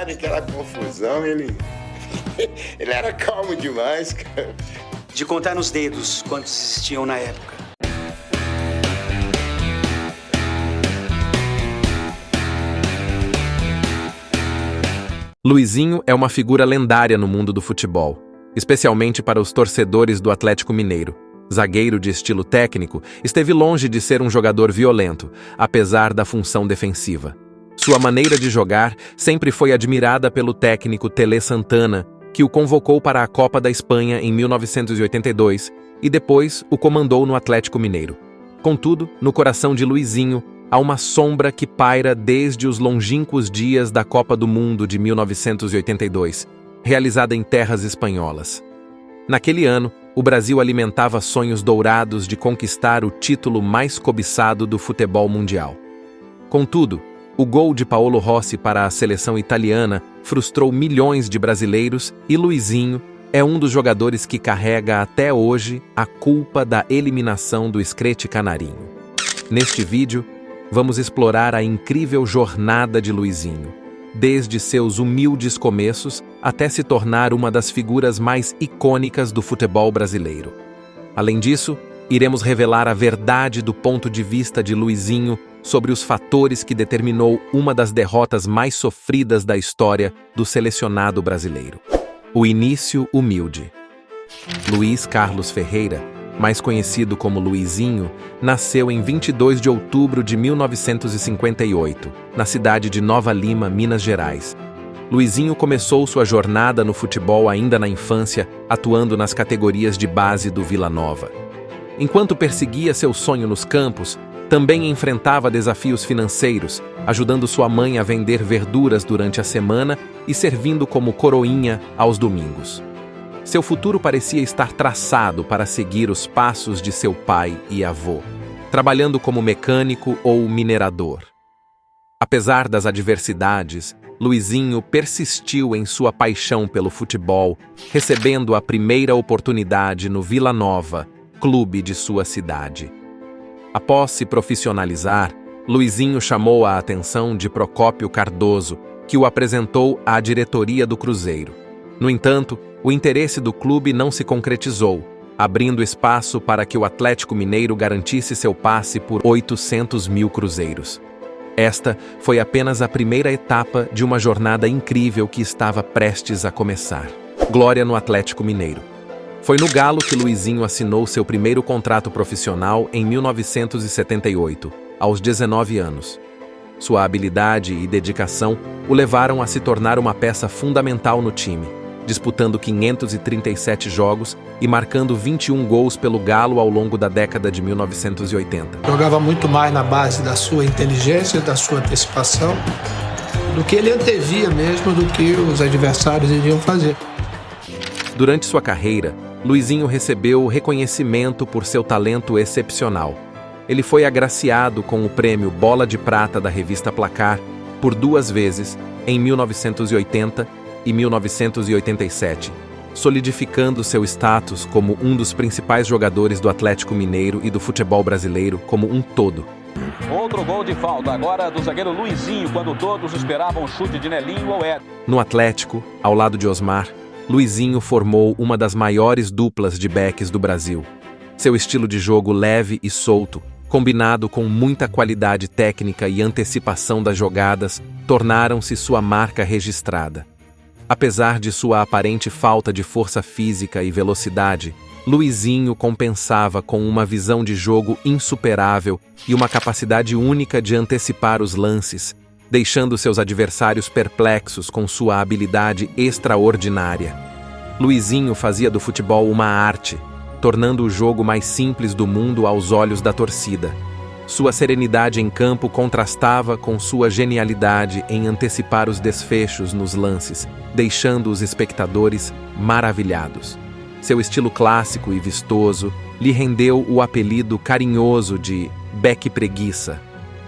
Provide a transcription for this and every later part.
cidade, aquela confusão, ele era calmo demais, cara. De contar nos dedos quantos existiam na época. Luizinho é uma figura lendária no mundo do futebol, especialmente para os torcedores do Atlético Mineiro. Zagueiro de estilo técnico, esteve longe de ser um jogador violento, apesar da função defensiva. Sua maneira de jogar sempre foi admirada pelo técnico Tele Santana, que o convocou para a Copa da Espanha em 1982 e depois o comandou no Atlético Mineiro. Contudo, no coração de Luizinho, há uma sombra que paira desde os longínquos dias da Copa do Mundo de 1982, realizada em terras espanholas. Naquele ano, o Brasil alimentava sonhos dourados de conquistar o título mais cobiçado do futebol mundial. Contudo, o gol de Paolo Rossi para a seleção italiana frustrou milhões de brasileiros e Luizinho é um dos jogadores que carrega até hoje a culpa da eliminação do Screte Canarinho. Neste vídeo, vamos explorar a incrível jornada de Luizinho, desde seus humildes começos até se tornar uma das figuras mais icônicas do futebol brasileiro. Além disso, iremos revelar a verdade do ponto de vista de Luizinho sobre os fatores que determinou uma das derrotas mais sofridas da história do selecionado brasileiro. O início humilde. Luiz Carlos Ferreira, mais conhecido como Luizinho, nasceu em 22 de outubro de 1958, na cidade de Nova Lima, Minas Gerais. Luizinho começou sua jornada no futebol ainda na infância, atuando nas categorias de base do Vila Nova. Enquanto perseguia seu sonho nos campos, também enfrentava desafios financeiros, ajudando sua mãe a vender verduras durante a semana e servindo como coroinha aos domingos. Seu futuro parecia estar traçado para seguir os passos de seu pai e avô, trabalhando como mecânico ou minerador. Apesar das adversidades, Luizinho persistiu em sua paixão pelo futebol, recebendo a primeira oportunidade no Vila Nova, clube de sua cidade. Após se profissionalizar, Luizinho chamou a atenção de Procópio Cardoso, que o apresentou à diretoria do Cruzeiro. No entanto, o interesse do clube não se concretizou, abrindo espaço para que o Atlético Mineiro garantisse seu passe por 800 mil cruzeiros. Esta foi apenas a primeira etapa de uma jornada incrível que estava prestes a começar. Glória no Atlético Mineiro. Foi no Galo que Luizinho assinou seu primeiro contrato profissional em 1978, aos 19 anos. Sua habilidade e dedicação o levaram a se tornar uma peça fundamental no time, disputando 537 jogos e marcando 21 gols pelo Galo ao longo da década de 1980. Jogava muito mais na base da sua inteligência, da sua antecipação, do que ele antevia mesmo do que os adversários iriam fazer. Durante sua carreira, Luizinho recebeu reconhecimento por seu talento excepcional. Ele foi agraciado com o prêmio Bola de Prata da revista Placar por 2 vezes, em 1980 e 1987, solidificando seu status como um dos principais jogadores do Atlético Mineiro e do futebol brasileiro como um todo. Outro gol de falta, agora do zagueiro Luizinho, quando todos esperavam um chute de Nelinho ou Éder. No Atlético, ao lado de Osmar, Luizinho formou uma das maiores duplas de backs do Brasil. Seu estilo de jogo leve e solto, combinado com muita qualidade técnica e antecipação das jogadas, tornaram-se sua marca registrada. Apesar de sua aparente falta de força física e velocidade, Luizinho compensava com uma visão de jogo insuperável e uma capacidade única de antecipar os lances, deixando seus adversários perplexos com sua habilidade extraordinária. Luizinho fazia do futebol uma arte, tornando o jogo mais simples do mundo aos olhos da torcida. Sua serenidade em campo contrastava com sua genialidade em antecipar os desfechos nos lances, deixando os espectadores maravilhados. Seu estilo clássico e vistoso lhe rendeu o apelido carinhoso de Beck Preguiça,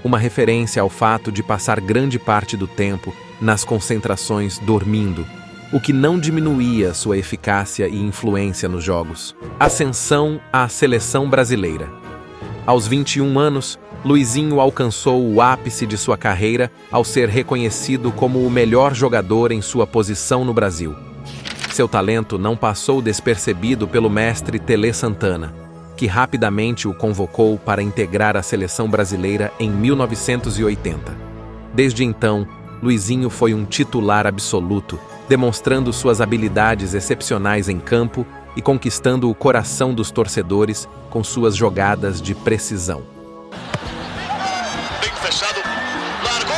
uma referência ao fato de passar grande parte do tempo nas concentrações dormindo, o que não diminuía sua eficácia e influência nos jogos. Ascensão à seleção brasileira. Aos 21 anos, Luizinho alcançou o ápice de sua carreira ao ser reconhecido como o melhor jogador em sua posição no Brasil. Seu talento não passou despercebido pelo mestre Tele Santana, que rapidamente o convocou para integrar a seleção brasileira em 1980. Desde então, Luizinho foi um titular absoluto, demonstrando suas habilidades excepcionais em campo e conquistando o coração dos torcedores com suas jogadas de precisão. Bem fechado, largou!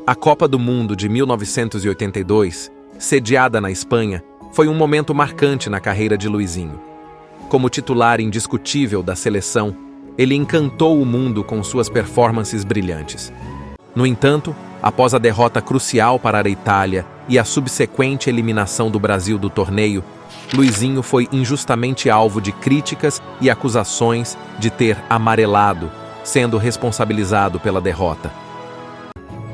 A Copa do Mundo de 1982, sediada na Espanha, foi um momento marcante na carreira de Luizinho. Como titular indiscutível da seleção, ele encantou o mundo com suas performances brilhantes. No entanto, após a derrota crucial para a Itália e a subsequente eliminação do Brasil do torneio, Luizinho foi injustamente alvo de críticas e acusações de ter amarelado, sendo responsabilizado pela derrota.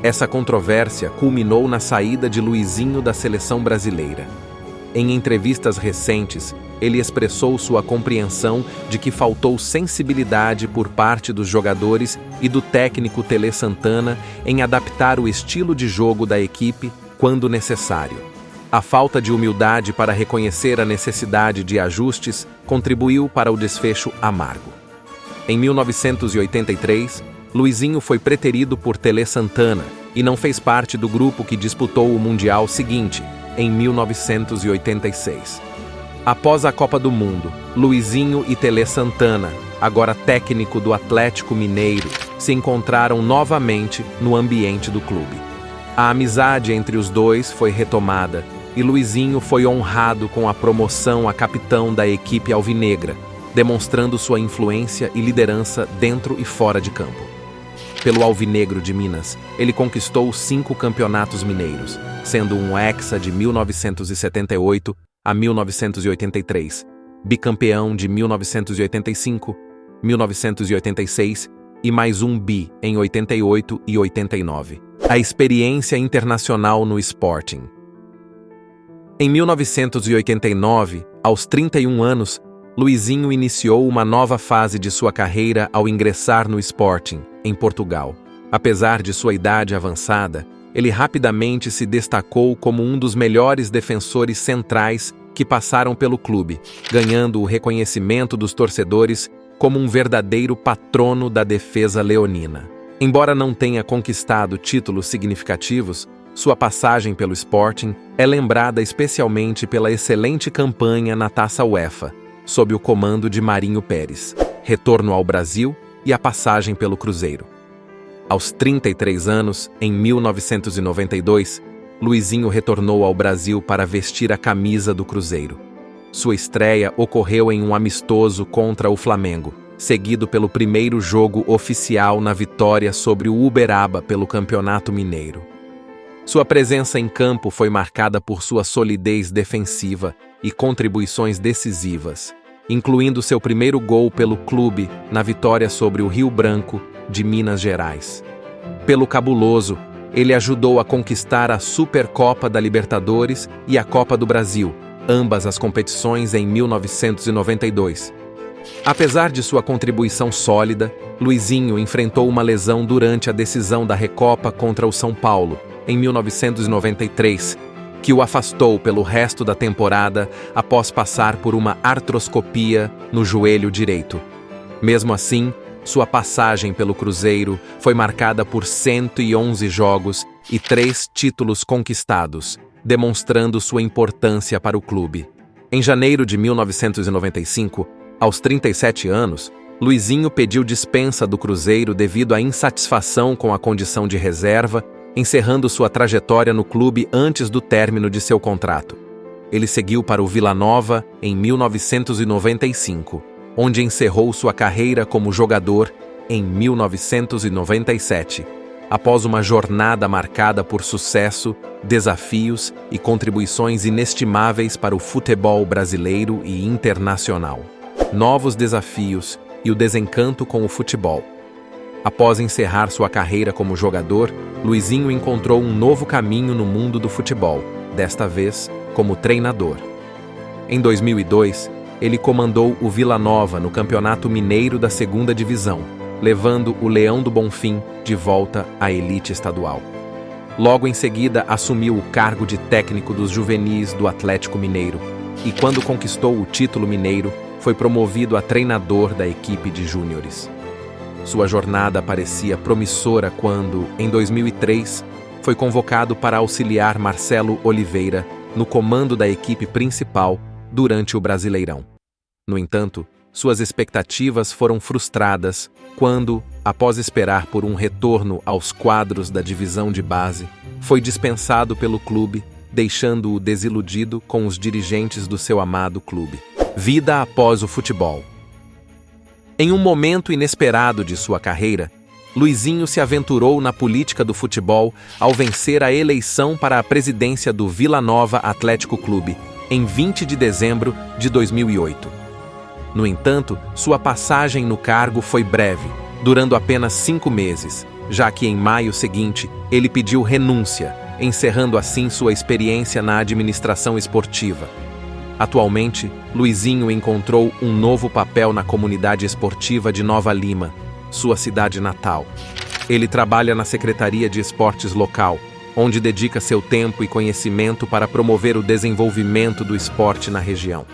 Essa controvérsia culminou na saída de Luizinho da seleção brasileira. Em entrevistas recentes, ele expressou sua compreensão de que faltou sensibilidade por parte dos jogadores e do técnico Tele Santana em adaptar o estilo de jogo da equipe quando necessário. A falta de humildade para reconhecer a necessidade de ajustes contribuiu para o desfecho amargo. Em 1983, Luizinho foi preterido por Tele Santana e não fez parte do grupo que disputou o Mundial seguinte, em 1986. Após a Copa do Mundo, Luizinho e Tele Santana, agora técnico do Atlético Mineiro, se encontraram novamente no ambiente do clube. A amizade entre os dois foi retomada e Luizinho foi honrado com a promoção a capitão da equipe alvinegra, demonstrando sua influência e liderança dentro e fora de campo. Pelo Alvinegro de Minas, ele conquistou 5 campeonatos mineiros, sendo um hexa de 1978 a 1983, bicampeão de 1985, 1986 e mais um bi em 88 e 89. A experiência internacional no Sporting. Em 1989, aos 31 anos, Luizinho iniciou uma nova fase de sua carreira ao ingressar no Sporting, em Portugal. Apesar de sua idade avançada, ele rapidamente se destacou como um dos melhores defensores centrais que passaram pelo clube, ganhando o reconhecimento dos torcedores como um verdadeiro patrono da defesa leonina. Embora não tenha conquistado títulos significativos, sua passagem pelo Sporting é lembrada especialmente pela excelente campanha na Taça UEFA, sob o comando de Marinho Pérez, retorno ao Brasil e a passagem pelo Cruzeiro. Aos 33 anos, em 1992, Luizinho retornou ao Brasil para vestir a camisa do Cruzeiro. Sua estreia ocorreu em um amistoso contra o Flamengo, seguido pelo primeiro jogo oficial na vitória sobre o Uberaba pelo Campeonato Mineiro. Sua presença em campo foi marcada por sua solidez defensiva e contribuições decisivas, incluindo seu primeiro gol pelo clube na vitória sobre o Rio Branco, de Minas Gerais. Pelo Cabuloso, ele ajudou a conquistar a Supercopa da Libertadores e a Copa do Brasil, ambas as competições em 1992. Apesar de sua contribuição sólida, Luizinho enfrentou uma lesão durante a decisão da Recopa contra o São Paulo, em 1993, que o afastou pelo resto da temporada após passar por uma artroscopia no joelho direito. Mesmo assim, sua passagem pelo Cruzeiro foi marcada por 111 jogos e 3 títulos conquistados, demonstrando sua importância para o clube. Em janeiro de 1995, aos 37 anos, Luizinho pediu dispensa do Cruzeiro devido à insatisfação com a condição de reserva, encerrando sua trajetória no clube antes do término de seu contrato. Ele seguiu para o Vila Nova em 1995, onde encerrou sua carreira como jogador em 1997, após uma jornada marcada por sucesso, desafios e contribuições inestimáveis para o futebol brasileiro e internacional. Novos desafios e o desencanto com o futebol. Após encerrar sua carreira como jogador, Luizinho encontrou um novo caminho no mundo do futebol, desta vez como treinador. Em 2002, ele comandou o Vila Nova no Campeonato Mineiro da 2ª Divisão, levando o Leão do Bonfim de volta à elite estadual. Logo em seguida, assumiu o cargo de técnico dos juvenis do Atlético Mineiro e, quando conquistou o título mineiro, foi promovido a treinador da equipe de júniores. Sua jornada parecia promissora quando, em 2003, foi convocado para auxiliar Marcelo Oliveira no comando da equipe principal durante o Brasileirão. No entanto, suas expectativas foram frustradas quando, após esperar por um retorno aos quadros da divisão de base, foi dispensado pelo clube, deixando-o desiludido com os dirigentes do seu amado clube. Vida após o futebol. Em um momento inesperado de sua carreira, Luizinho se aventurou na política do futebol ao vencer a eleição para a presidência do Vila Nova Atlético Clube, em 20 de dezembro de 2008. No entanto, sua passagem no cargo foi breve, durando apenas 5 meses, já que em maio seguinte ele pediu renúncia, encerrando assim sua experiência na administração esportiva. Atualmente, Luizinho encontrou um novo papel na comunidade esportiva de Nova Lima, sua cidade natal. Ele trabalha na Secretaria de Esportes local, onde dedica seu tempo e conhecimento para promover o desenvolvimento do esporte na região.